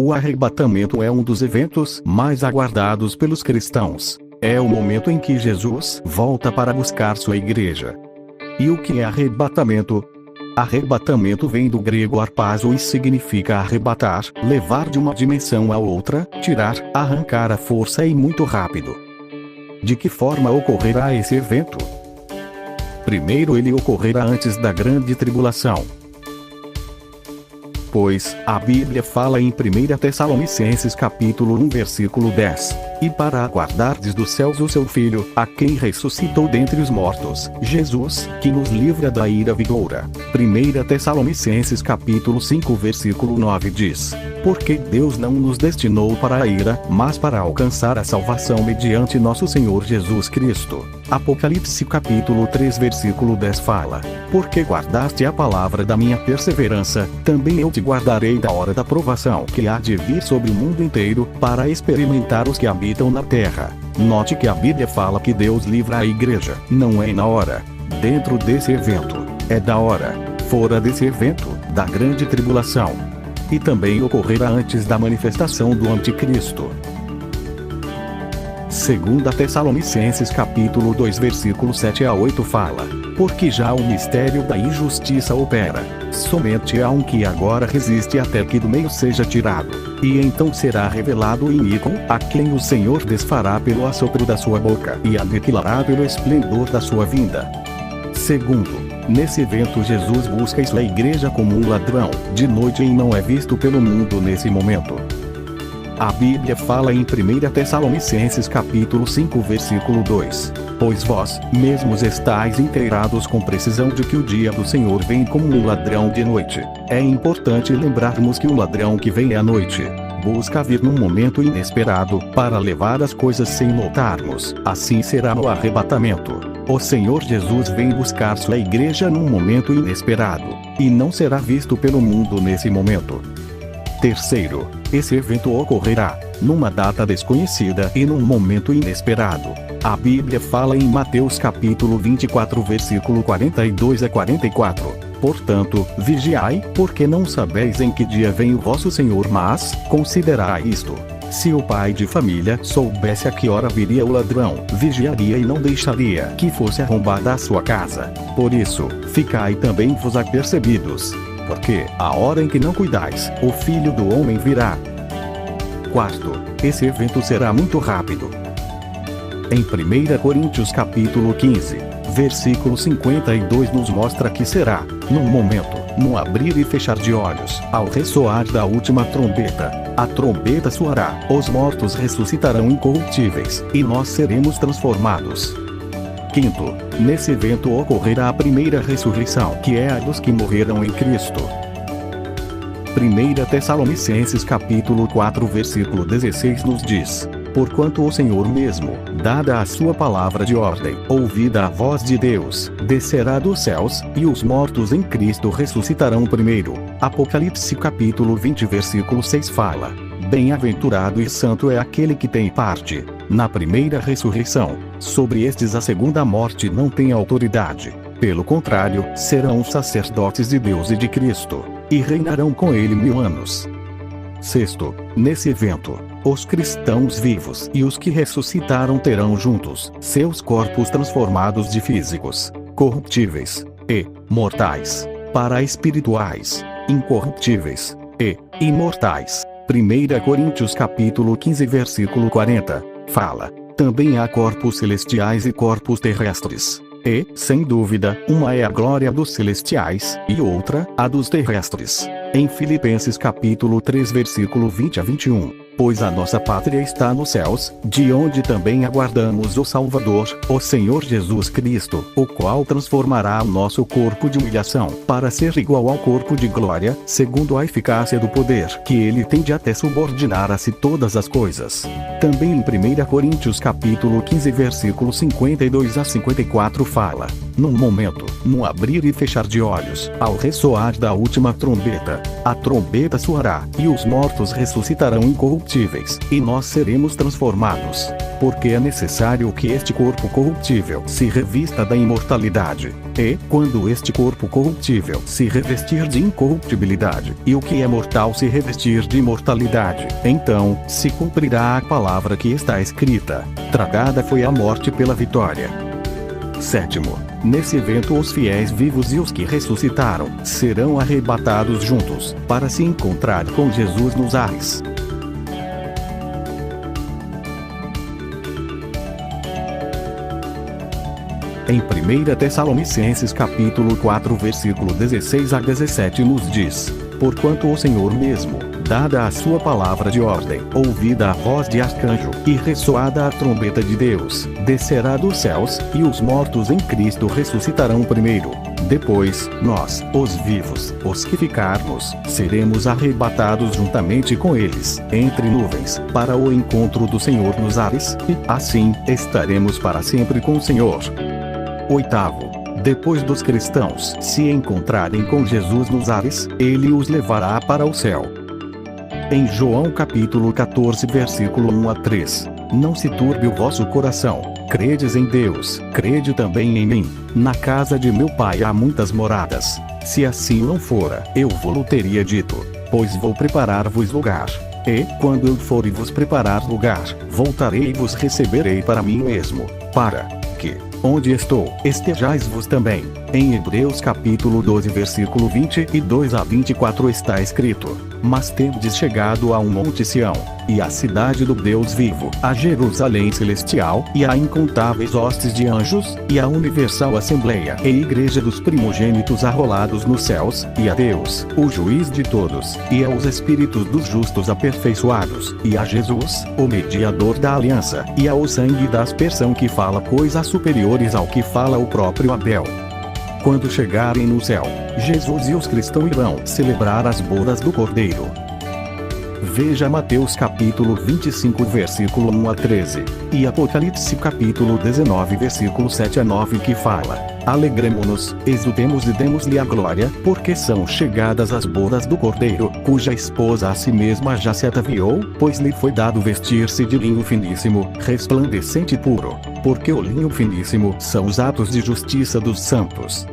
O arrebatamento é um dos eventos mais aguardados pelos cristãos. É o momento em que Jesus volta para buscar sua igreja. E o que é arrebatamento? Arrebatamento vem do grego arpazo e significa arrebatar, levar de uma dimensão a outra, tirar, arrancar à força e muito rápido. De que forma ocorrerá esse evento? Primeiro, ele ocorrerá antes da grande tribulação. Pois, a Bíblia fala em 1 Tessalonicenses capítulo 1 versículo 10, e para aguardardes dos céus o seu Filho, a quem ressuscitou dentre os mortos, Jesus, que nos livra da ira vindoura. 1 Tessalonicenses capítulo 5 versículo 9 diz, porque Deus não nos destinou para a ira, mas para alcançar a salvação mediante nosso Senhor Jesus Cristo. Apocalipse capítulo 3 versículo 10 fala, porque guardaste a palavra da minha perseverança, também eu te guardarei da hora da provação que há de vir sobre o mundo inteiro, para experimentar os que habitam na terra. Note que a Bíblia fala que Deus livra a igreja, não é na hora. Dentro desse evento, é da hora. Fora desse evento, da grande tribulação. E também ocorrerá antes da manifestação do anticristo. 2 Tessalonicenses capítulo 2 versículo 7 a 8 fala, porque já o mistério da injustiça opera, somente há um que agora resiste até que do meio seja tirado, e então será revelado o iníquo, a quem o Senhor desfará pelo assopro da sua boca e aniquilará pelo esplendor da sua vinda. Segundo, nesse evento Jesus busca sua igreja como um ladrão, de noite e não é visto pelo mundo nesse momento. A Bíblia fala em 1 Tessalonicenses capítulo 5 versículo 2, pois vós mesmos estáis inteirados com precisão de que o dia do Senhor vem como um ladrão de noite. É importante lembrarmos que o ladrão que vem à noite busca vir num momento inesperado, para levar as coisas sem notarmos. Assim será no arrebatamento. O Senhor Jesus vem buscar sua igreja num momento inesperado, e não será visto pelo mundo nesse momento. Terceiro, esse evento ocorrerá numa data desconhecida e num momento inesperado. A Bíblia fala em Mateus capítulo 24 versículo 42 a 44. Portanto, vigiai, porque não sabeis em que dia vem o vosso Senhor, mas considerai isto. Se o pai de família soubesse a que hora viria o ladrão, vigiaria e não deixaria que fosse arrombada a sua casa. Por isso, ficai também vos apercebidos, porque, a hora em que não cuidais, o Filho do Homem virá. Quarto, esse evento será muito rápido. Em 1 Coríntios capítulo 15, versículo 52 nos mostra que será, num momento, num abrir e fechar de olhos, ao ressoar da última trombeta. A trombeta soará, os mortos ressuscitarão incorruptíveis, e nós seremos transformados. Quinto, nesse evento ocorrerá a primeira ressurreição, que é a dos que morreram em Cristo. 1 Tessalonicenses capítulo 4 versículo 16 nos diz, porquanto o Senhor mesmo, dada a sua palavra de ordem, ouvida a voz de Deus, descerá dos céus, e os mortos em Cristo ressuscitarão primeiro. Apocalipse capítulo 20 versículo 6 fala, bem-aventurado e santo é aquele que tem parte na primeira ressurreição. Sobre estes a segunda morte não tem autoridade. Pelo contrário, serão sacerdotes de Deus e de Cristo, e reinarão com ele 1000 anos. Sexto, nesse evento, os cristãos vivos e os que ressuscitaram terão juntos seus corpos transformados de físicos, corruptíveis e mortais, para espirituais, incorruptíveis e imortais. 1 Coríntios capítulo 15 versículo 40, fala, também há corpos celestiais e corpos terrestres. E, sem dúvida, uma é a glória dos celestiais, e outra, a dos terrestres. Em Filipenses capítulo 3 versículo 20 a 21, pois a nossa pátria está nos céus, de onde também aguardamos o Salvador, o Senhor Jesus Cristo, o qual transformará o nosso corpo de humilhação, para ser igual ao corpo de glória, segundo a eficácia do poder que ele tem de até subordinar a si todas as coisas. Também em 1 Coríntios capítulo 15 versículo 52 a 54 fala, num momento, num abrir e fechar de olhos, ao ressoar da última trombeta, a trombeta soará, e os mortos ressuscitarão incorruptíveis, e nós seremos transformados. porque é necessário que este corpo corruptível se revista da imortalidade, e, quando este corpo corruptível se revestir de incorruptibilidade, e o que é mortal se revestir de imortalidade, então, se cumprirá a palavra que está escrita: tragada foi a morte pela vitória. Sétimo. Nesse evento os fiéis vivos e os que ressuscitaram serão arrebatados juntos, para se encontrar com Jesus nos ares. Em 1 Tessalonicenses capítulo 4 versículo 16 a 17 nos diz: porquanto o Senhor mesmo, dada a sua palavra de ordem, ouvida a voz de arcanjo, e ressoada a trombeta de Deus, descerá dos céus, e os mortos em Cristo ressuscitarão primeiro. Depois, nós, os vivos, os que ficarmos, seremos arrebatados juntamente com eles, entre nuvens, para o encontro do Senhor nos ares, e, assim, estaremos para sempre com o Senhor. Oitavo. Depois dos cristãos se encontrarem com Jesus nos ares, ele os levará para o céu. Em João capítulo 14 versículo 1 a 3. Não se turbe o vosso coração, credes em Deus, crede também em mim. Na casa de meu pai há muitas moradas. Se assim não fora, eu vô-lo teria dito, pois vou preparar-vos lugar. E, quando eu for e vos preparar lugar, voltarei e vos receberei para mim mesmo, para que, onde estou, estejais vos também. Em Hebreus capítulo 12 versículo 22 a 24 está escrito: mas tendes chegado ao monte Sião, e à cidade do Deus vivo, a Jerusalém celestial, e a incontáveis hostes de anjos, e a universal assembleia e igreja dos primogênitos arrolados nos céus, e a Deus, o juiz de todos, e aos espíritos dos justos aperfeiçoados, e a Jesus, o mediador da aliança, e ao sangue da aspersão que fala coisas superiores ao que fala o próprio Abel. Quando chegarem no céu, Jesus e os cristãos irão celebrar as bodas do Cordeiro. Veja Mateus capítulo 25 versículo 1 a 13, e Apocalipse capítulo 19 versículo 7 a 9 que fala: alegremo-nos, exultemos e demos-lhe a glória, porque são chegadas as bodas do Cordeiro, cuja esposa a si mesma já se ataviou, pois lhe foi dado vestir-se de linho finíssimo, resplandecente e puro, porque o linho finíssimo são os atos de justiça dos santos.